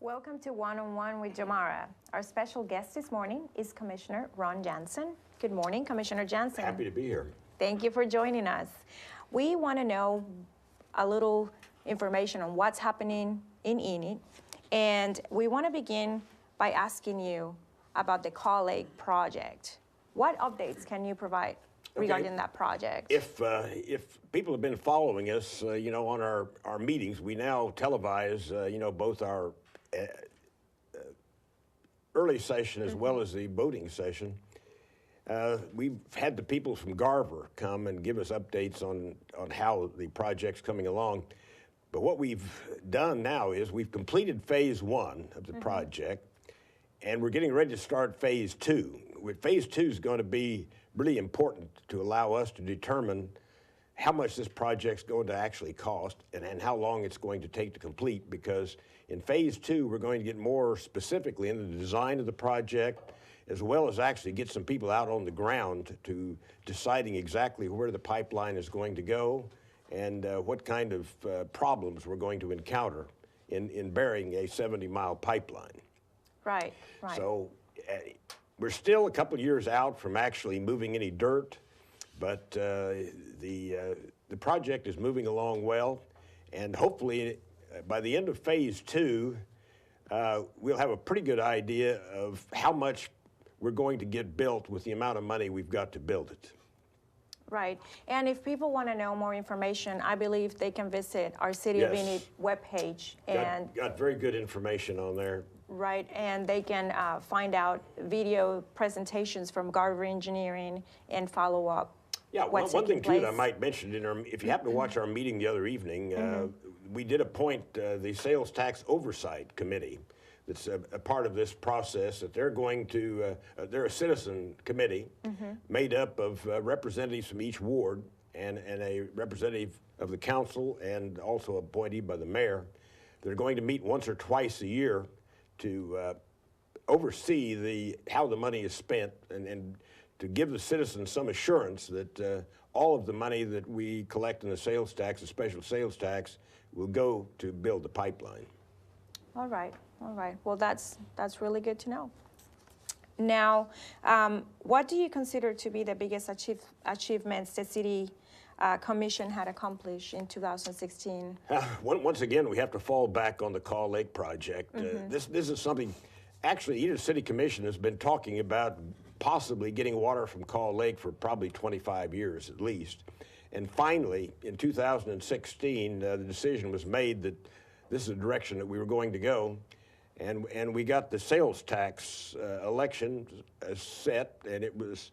Welcome to One-on-One with Jomara. Our special guest this morning is Commissioner Ron Janzen. Good morning, Commissioner Janzen. Happy to be here. Thank you for joining us. We want to know a little information on what's happening in Enid, and we want to begin by asking you about the Call Lake project. What updates can you provide regarding that project? If people have been following us, on our meetings, we now televise, both our early session as well as the voting session. We've had the people from Garver come and give us updates on how the project's coming along. But what we've done now is we've completed phase one of the project, and we're getting ready to start phase two. Phase two is going to be really important to allow us to determine how much this project's going to actually cost and how long it's going to take to complete, because in phase two, we're going to get more specifically into the design of the project, as well as actually get some people out on the ground to deciding exactly where the pipeline is going to go and what kind of problems we're going to encounter in burying a 70-mile pipeline. Right, right. So we're still a couple of years out from actually moving any dirt, but the project is moving along well, and hopefully by the end of phase two, we'll have a pretty good idea of how much we're going to get built with the amount of money we've got to build it. Right, and if people want to know more information, I believe they can visit our City of Enid webpage. And got very good information on there. Right, and they can find out video presentations from Garver Engineering and follow up. Yeah, one thing too that I might mention, if you happen to watch our meeting the other evening, we did appoint the Sales Tax Oversight Committee. That's a part of this process, that they're going to, they're a citizen committee made up of representatives from each ward and a representative of the council and also appointed by the mayor. They're going to meet once or twice a year to oversee how the money is spent and to give the citizens some assurance that all of the money that we collect in the sales tax, the special sales tax, will go to build the pipeline. All right, all right. Well, that's really good to know. Now, what do you consider to be the biggest achievements the City Commission had accomplished in 2016? Once again, we have to fall back on the Call Lake project. This is something, actually, Enid City Commission has been talking about possibly getting water from Call Lake for probably 25 years at least. And finally, in 2016, the decision was made that this is the direction that we were going to go. And we got the sales tax election set, and it was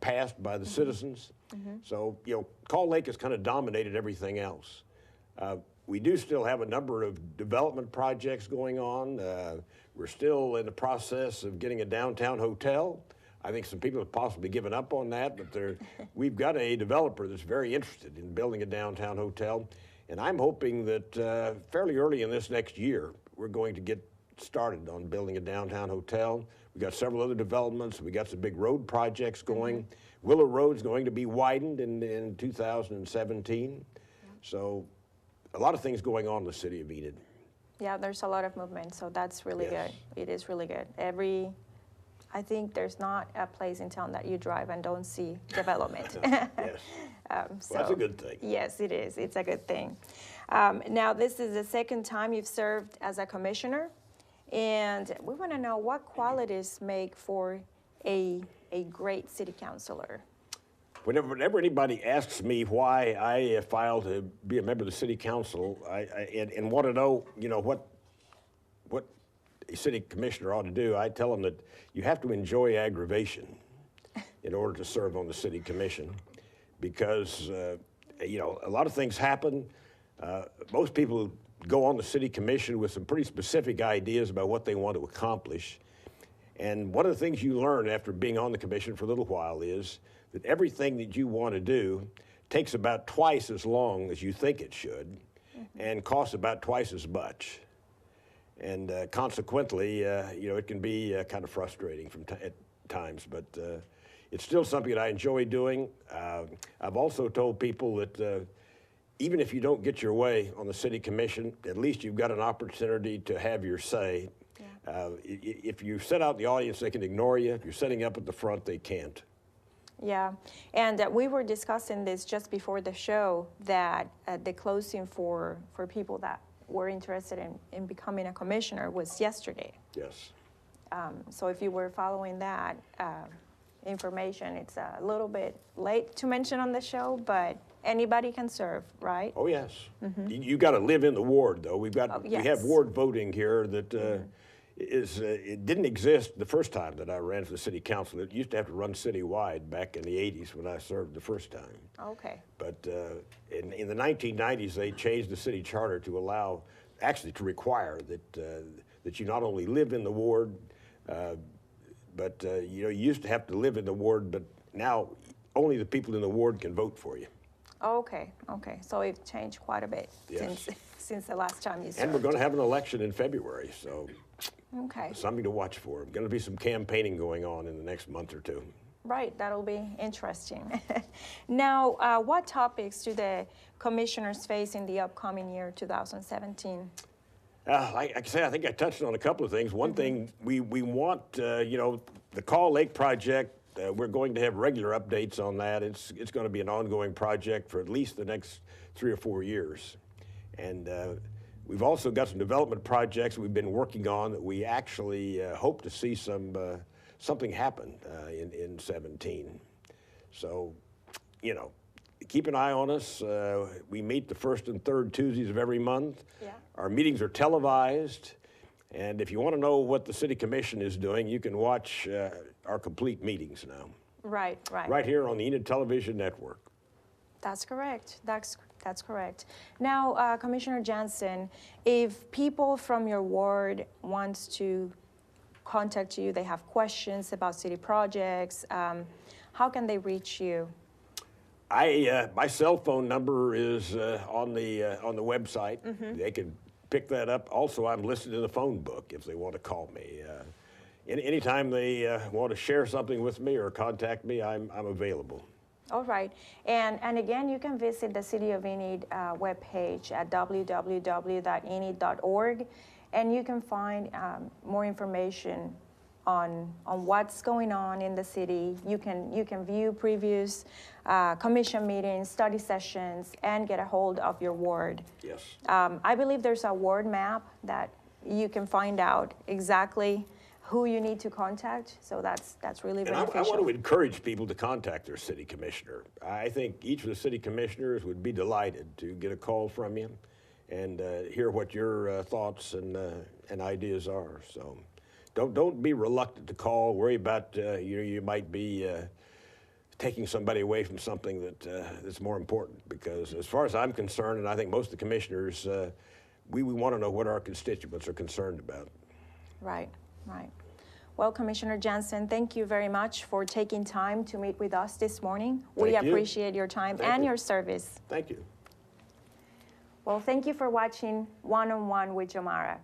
passed by the citizens. So, Call Lake has kind of dominated everything else. We do still have a number of development projects going on. We're still in the process of getting a downtown hotel. I think some people have possibly given up on that, but we've got a developer that's very interested in building a downtown hotel. And I'm hoping that fairly early in this next year, we're going to get started on building a downtown hotel. We've got several other developments. We got some big road projects going. Willow Road's going to be widened in 2017. So a lot of things going on in the city of Enid. Yeah, there's a lot of movement, so that's really good. It is really good. I think there's not a place in town that you drive and don't see development. Yes. Well, that's a good thing. Yes, it is. It's a good thing. Now, this is the second time you've served as a commissioner, and we want to know what qualities make for a great city councilor. Whenever anybody asks me why I filed to be a member of the city council, and want to know, what a city commissioner ought to do, I tell them that you have to enjoy aggravation in order to serve on the city commission, because a lot of things happen. Most people go on the city commission with some pretty specific ideas about what they want to accomplish. And one of the things you learn after being on the commission for a little while is that everything that you want to do takes about twice as long as you think it should and costs about twice as much. And consequently, it can be kind of frustrating at times, but it's still something that I enjoy doing. I've also told people that even if you don't get your way on the city commission, at least you've got an opportunity to have your say. Yeah. If you sit out in the audience, they can ignore you. If you're sitting up at the front, they can't. Yeah, and we were discussing this just before the show, that the closing for people that were interested in becoming a commissioner was yesterday. Yes. So if you were following that information, it's a little bit late to mention on the show, but anybody can serve, right? Oh, yes. Mm-hmm. You got to live in the ward, though. We have ward voting here that it didn't exist the first time that I ran for the city council. It used to have to run citywide back in the 80s when I served the first time. Okay. But in the 1990s, they changed the city charter to allow, actually to require that you not only live in the ward, but you used to have to live in the ward, but now only the people in the ward can vote for you. Okay, okay. So it changed quite a bit since the last time you served. And we're going to have an election in February, so okay, something to watch for. Going to be some campaigning going on in the next month or two. Right, that'll be interesting. Now, what topics do the commissioners face in the upcoming year, 2017? Like I say, I think I touched on a couple of things. One thing, we want, the Call Lake project, we're going to have regular updates on that. It's going to be an ongoing project for at least the next 3 or 4 years. And we've also got some development projects we've been working on that we actually hope to see something happen in 17. So, keep an eye on us. We meet the first and third Tuesdays of every month. Yeah. Our meetings are televised. And if you want to know what the City Commission is doing, you can watch our complete meetings now. Right. Right here on the Enid Television Network. That's correct. That's correct. Now, Commissioner Janzen, if people from your ward wants to contact you, they have questions about city projects, how can they reach you? My cell phone number is on the website. Mm-hmm. They can pick that up. Also, I'm listed in the phone book if they want to call me. Anytime they want to share something with me or contact me, I'm available. All right. And again, you can visit the City of Enid webpage at www.enid.org, and you can find more information on what's going on in the city. You can view previous commission meetings, study sessions, and get a hold of your ward. Yes. I believe there's a ward map that you can find out exactly who you need to contact, so that's really beneficial. I want to encourage people to contact their city commissioner. I think each of the city commissioners would be delighted to get a call from you and hear what your thoughts and ideas are. So don't be reluctant to call. Worry about you might be taking somebody away from something that's more important, because as far as I'm concerned, and I think most of the commissioners, we want to know what our constituents are concerned about. Right. Well, Commissioner Janzen, thank you very much for taking time to meet with us this morning. We appreciate your time and your service. Thank you. Well, thank you for watching One on One with Jomara.